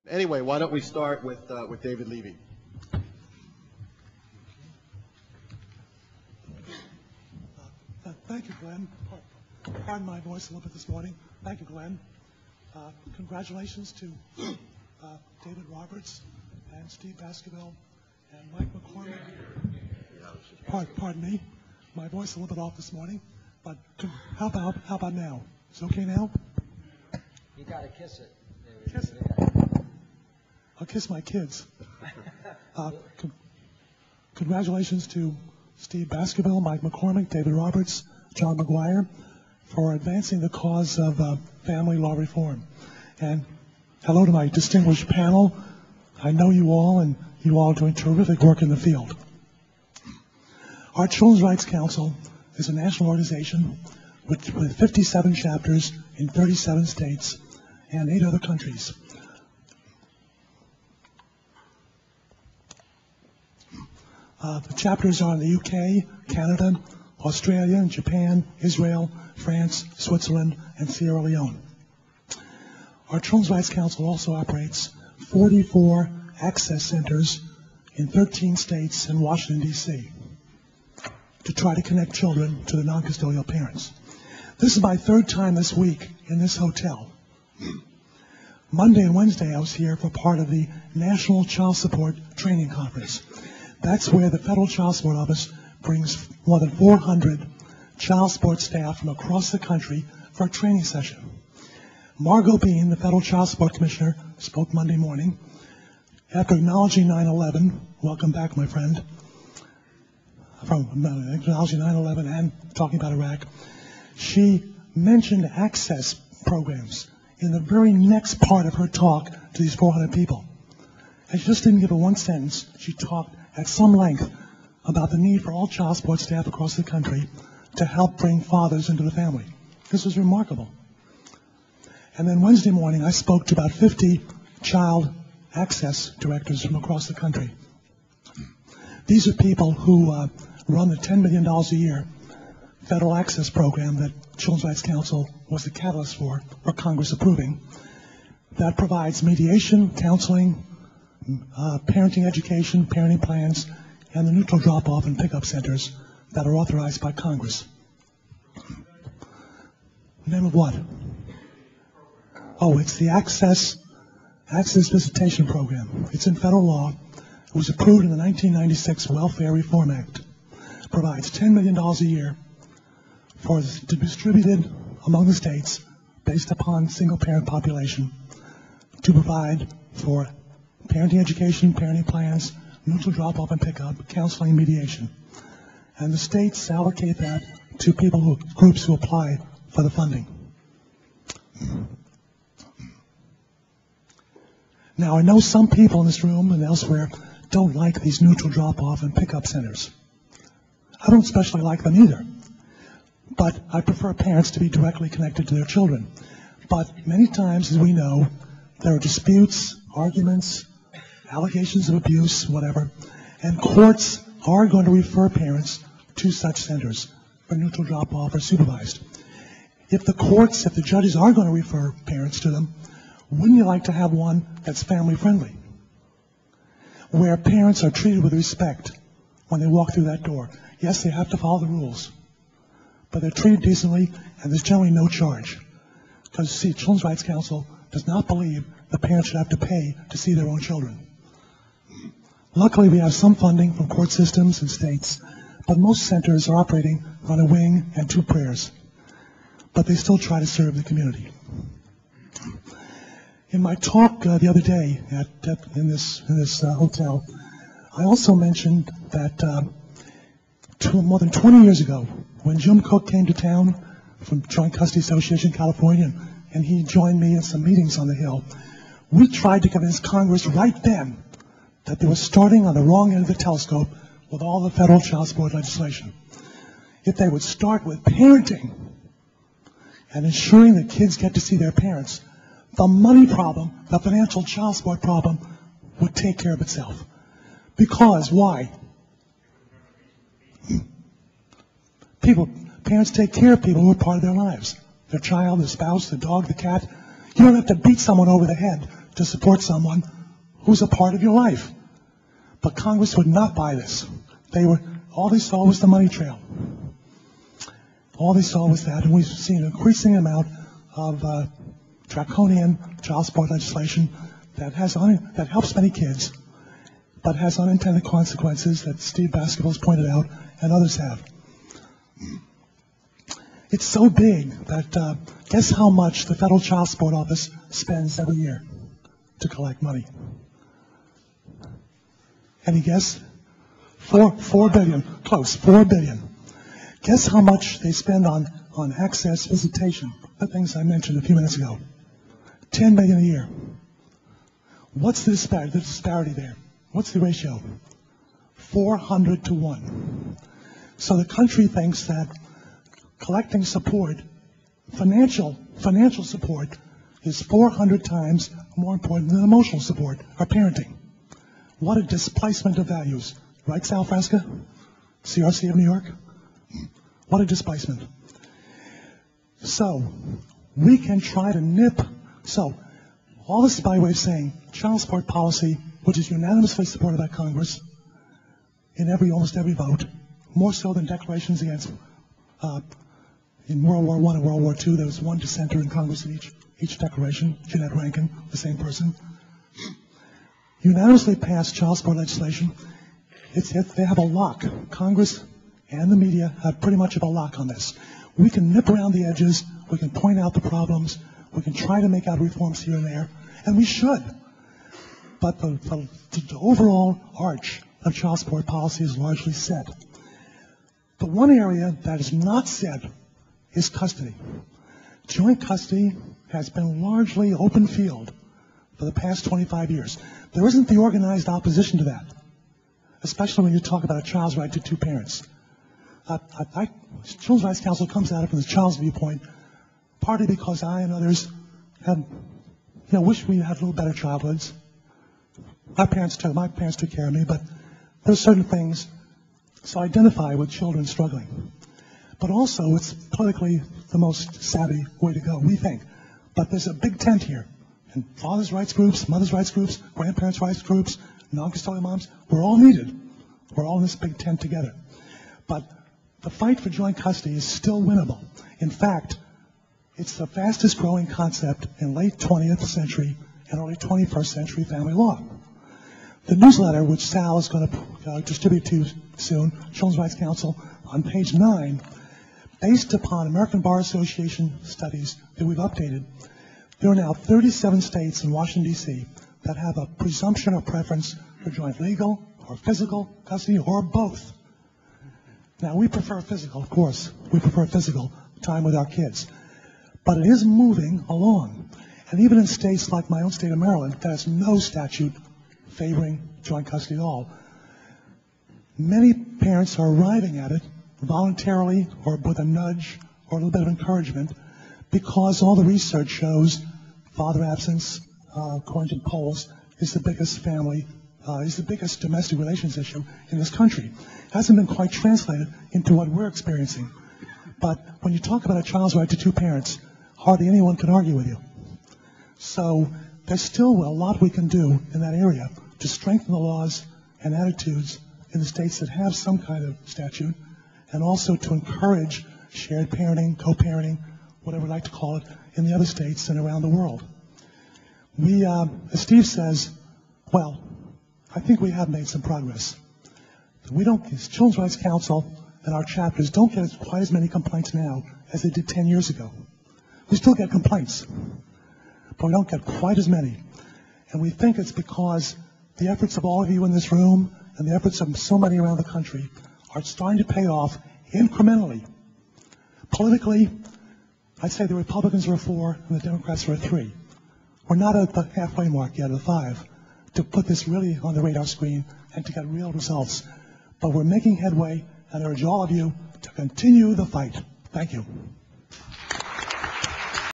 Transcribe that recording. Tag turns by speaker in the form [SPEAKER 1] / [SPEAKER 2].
[SPEAKER 1] Anyway, why don't we start with David Levy?
[SPEAKER 2] Thank you, Glenn. Pardon my voice a little bit this morning. Thank you, Glenn. Congratulations to David Roberts and Steve Baskerville and Mike McCormick. Pardon me. My voice a little bit off this morning, but how about now? Is it okay now?
[SPEAKER 3] You gotta kiss it.
[SPEAKER 2] Kiss it. I'll kiss my kids. Congratulations to Steve Baskerville, Mike McCormick, David Roberts, John McGuire for advancing the cause of family law reform. And hello to my distinguished panel. I know you all, and you all are doing terrific work in the field. Our Children's Rights Council is a national organization with 57 chapters in 37 states and 8 other countries. The chapters are in the UK, Canada, Australia, Japan, Israel, France, Switzerland, and Sierra Leone. Our Children's Rights Council also operates 44 access centers in 13 states and Washington, D.C. to try to connect children to their non-custodial parents. This is my 3rd time this week in this hotel. Monday and Wednesday I was here for part of the National Child Support Training Conference. That's where the Federal Child Support Office brings more than 400 child support staff from across the country for a training session. Margot Bean, the Federal Child Support Commissioner, spoke Monday morning. After acknowledging 9/11, welcome back, my friend, from acknowledging 9/11 and talking about Iraq, she mentioned access programs in the very next part of her talk to these 400 people. And she just didn't give her one sentence. She talked at some length about the need for all child support staff across the country to help bring fathers into the family. This was remarkable. And then Wednesday morning, I spoke to about 50 child access directors from across the country. These are people who run the $10 million a year federal access program that Children's Rights Council was the catalyst for Congress approving, that provides mediation, counseling, parenting education, parenting plans, and the neutral drop-off and pickup centers that are authorized by Congress. The name of what? Oh, it's the Access Visitation Program. It's in federal law. It was approved in the 1996 Welfare Reform Act. It provides $10 million a year to be distributed among the states based upon single-parent population to provide for parenting education, parenting plans, neutral drop-off and pickup, counseling, mediation. And the states allocate that to groups who apply for the funding. Now, I know some people in this room and elsewhere don't like these neutral drop-off and pickup centers. I don't especially like them either. But I prefer parents to be directly connected to their children. But many times, as we know, there are disputes, arguments, allegations of abuse, whatever, and courts are going to refer parents to such centers for neutral drop-off or supervised. If the judges are going to refer parents to them, wouldn't you like to have one that's family-friendly, where parents are treated with respect when they walk through that door? Yes, they have to follow the rules, but they're treated decently, and there's generally no charge. Because, see, Children's Rights Council does not believe the parents should have to pay to see their own children. Luckily, we have some funding from court systems and states, but most centers are operating on a wing and 2 prayers. But they still try to serve the community. In my talk the other day in this hotel, I also mentioned that more than 20 years ago, when Jim Cook came to town from Joint Custody Association in California, and he joined me in some meetings on the Hill, we tried to convince Congress right then that they were starting on the wrong end of the telescope with all the federal child support legislation. If they would start with parenting and ensuring that kids get to see their parents, the money problem, the financial child support problem, would take care of itself. Because, why? Parents take care of people who are part of their lives. Their child, their spouse, the dog, the cat. You don't have to beat someone over the head to support someone who's a part of your life. But Congress would not buy this. All they saw was the money trail. All they saw was that, and we've seen an increasing amount of draconian child support legislation that helps many kids, but has unintended consequences that Steve Baskerville has pointed out and others have. It's so big that guess how much the Federal Child Support Office spends every year to collect money? Any guess? $4 billion. Close. $4 billion. Guess how much they spend on access, visitation, the things I mentioned a few minutes ago. $10 million a year. What's the disparity there? What's the ratio? 400 to 1. So the country thinks that collecting support, financial support, is 400 times more important than emotional support or parenting. What a displacement of values. Right, Sal Fresca? CRC of New York? What a displacement. So, we can try to nip. So, all this is by way of saying child support policy, which is unanimously supported by Congress in almost every vote, more so than declarations against in World War I and World War II, there was one dissenter in Congress in each declaration, Jeanette Rankin, the same person. Unanimously passed child support legislation. They have a lock. Congress and the media have pretty much of a lock on this. We can nip around the edges. We can point out the problems. We can try to make out reforms here and there, and we should. But the overall arch of child support policy is largely set. The one area that is not set is custody. Joint custody has been largely open field for the past 25 years. There isn't the organized opposition to that, especially when you talk about a child's right to two parents. Children's Rights Council comes at it from the child's viewpoint, partly because I and others wish we had a little better childhoods. My parents took care of me, but there's certain things, so I identify with children struggling. But also, it's politically the most savvy way to go, we think. But there's a big tent here. And fathers' rights groups, mothers' rights groups, grandparents' rights groups, non-custodial moms, we're all needed. We're all in this big tent together. But the fight for joint custody is still winnable. In fact, it's the fastest growing concept in late 20th century and early 21st century family law. The newsletter, which Sal is going to distribute to you soon, Children's Rights Council, on page 9, based upon American Bar Association studies that we've updated, there are now 37 states in Washington, D.C. that have a presumption or preference for joint legal or physical custody or both. Now, we prefer physical, of course. We prefer physical time with our kids. But it is moving along. And even in states like my own state of Maryland, that has no statute favoring joint custody at all, many parents are arriving at it voluntarily or with a nudge or a little bit of encouragement, because all the research shows father absence, according to polls, is the biggest domestic relations issue in this country. It hasn't been quite translated into what we're experiencing. But when you talk about a child's right to two parents, hardly anyone can argue with you. So there's still a lot we can do in that area to strengthen the laws and attitudes in the states that have some kind of statute, and also to encourage shared parenting, co-parenting, whatever we like to call it, in the other states and around the world. We, as Steve says, well, I think we have made some progress. As Children's Rights Council and our chapters don't get quite as many complaints now as they did 10 years ago. We still get complaints, but we don't get quite as many. And we think it's because the efforts of all of you in this room and the efforts of so many around the country are starting to pay off incrementally. Politically, I'd say the Republicans are a 4 and the Democrats are a 3. We're not at the halfway mark yet of the 5 to put this really on the radar screen and to get real results. But we're making headway, and I urge all of you to continue the fight. Thank you.